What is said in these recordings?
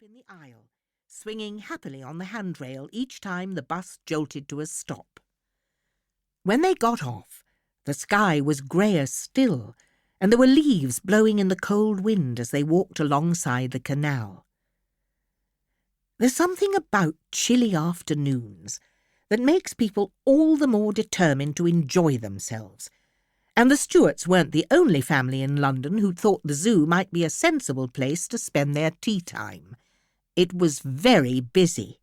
in the aisle, swinging happily on the handrail each time the bus jolted to a stop. When they got off, the sky was greyer still, and there were leaves blowing in the cold wind as they walked alongside the canal. There's something about chilly afternoons that makes people all the more determined to enjoy themselves, and the Stewarts weren't the only family in London who'd thought the zoo might be a sensible place to spend their tea time. It was very busy.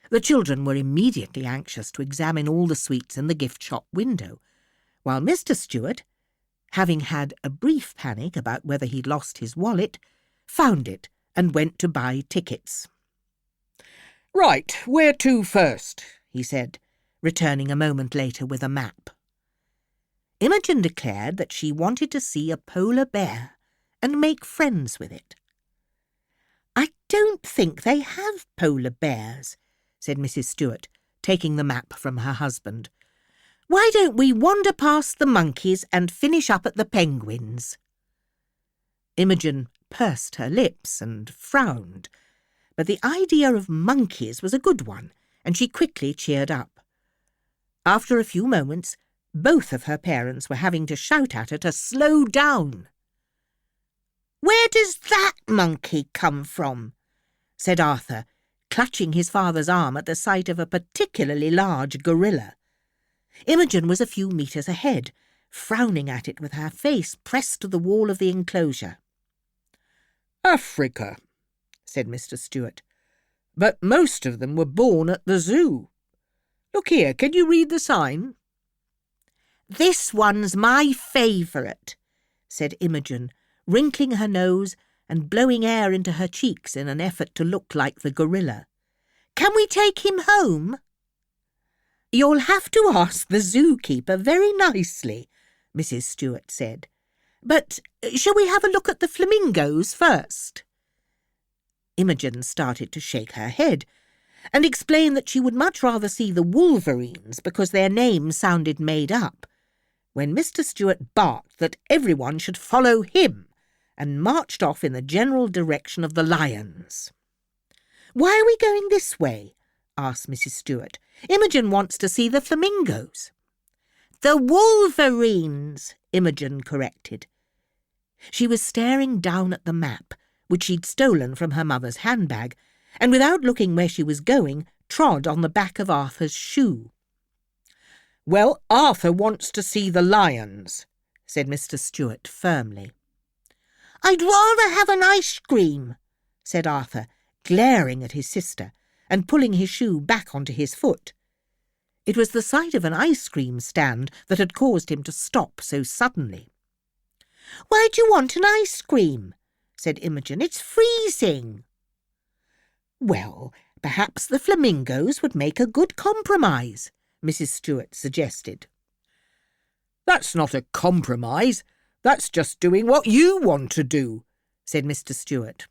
The children were immediately anxious to examine all the sweets in the gift shop window, while Mr. Stewart, having had a brief panic about whether he'd lost his wallet, found it and went to buy tickets. "Right, where to first?" he said, returning a moment later with a map. Imogen declared that she wanted to see a polar bear and make friends with it. "I don't think they have polar bears," said Mrs. Stewart, taking the map from her husband. "Why don't we wander past the monkeys and finish up at the penguins?" Imogen pursed her lips and frowned, but the idea of monkeys was a good one, and she quickly cheered up. After a few moments, both of her parents were having to shout at her to slow down. "Where does that monkey come from?" said Arthur, clutching his father's arm at the sight of a particularly large gorilla. Imogen was a few metres ahead, frowning at it with her face pressed to the wall of the enclosure. "Africa," said Mr. Stewart. "But most of them were born at the zoo. Look here, can you read the sign?" "This one's my favourite," said Imogen, wrinkling her nose and blowing air into her cheeks in an effort to look like the gorilla. "Can we take him home?" "You'll have to ask the zookeeper very nicely," Mrs. Stewart said. "But shall we have a look at the flamingos first?" Imogen started to shake her head and explain that she would much rather see the wolverines because their names sounded made up, when Mr. Stewart barked that everyone should follow him and marched off in the general direction of the lions. "Why are we going this way?" asked Mrs. Stewart. "Imogen wants to see the flamingos." "The wolverines," Imogen corrected. She was staring down at the map, which she'd stolen from her mother's handbag, and without looking where she was going, trod on the back of Arthur's shoe. "Well, Arthur wants to see the lions," said Mr. Stewart firmly. "I'd rather have an ice cream," said Arthur, glaring at his sister and pulling his shoe back onto his foot. It was the sight of an ice cream stand that had caused him to stop so suddenly. "Why do you want an ice cream?" said Imogen. "It's freezing." "Well, perhaps the flamingos would make a good compromise," Mrs. Stewart suggested. "That's not a compromise. That's just doing what you want to do," said Mr. Stewart.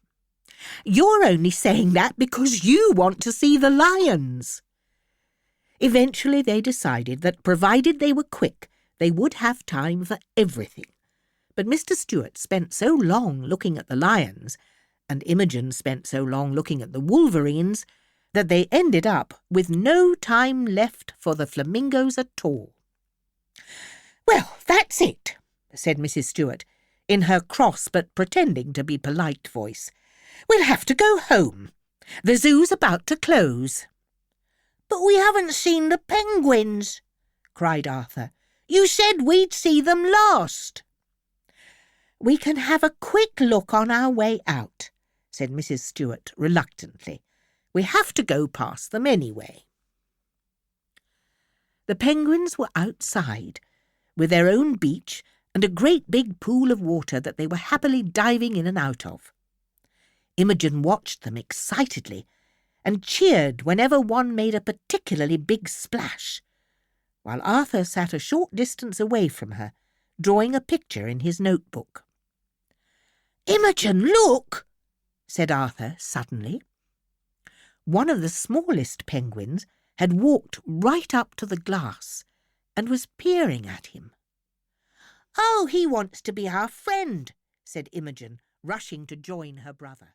"You're only saying that because you want to see the lions." Eventually they decided that, provided they were quick, they would have time for everything. But Mr. Stewart spent so long looking at the lions, and Imogen spent so long looking at the wolverines, that they ended up with no time left for the flamingos at all. "Well, that's it," said Mrs. Stewart, in her cross but pretending to be polite voice. "We'll have to go home. The zoo's about to close." "But we haven't seen the penguins," cried Arthur. "You said we'd see them last." "We can have a quick look on our way out," said Mrs. Stewart reluctantly. "We have to go past them anyway." The penguins were outside, with their own beach and a great big pool of water that they were happily diving in and out of. Imogen watched them excitedly and cheered whenever one made a particularly big splash, while Arthur sat a short distance away from her, drawing a picture in his notebook. "Imogen, look!" said Arthur suddenly. One of the smallest penguins had walked right up to the glass and was peering at him. "Oh, he wants to be our friend," said Imogen, rushing to join her brother.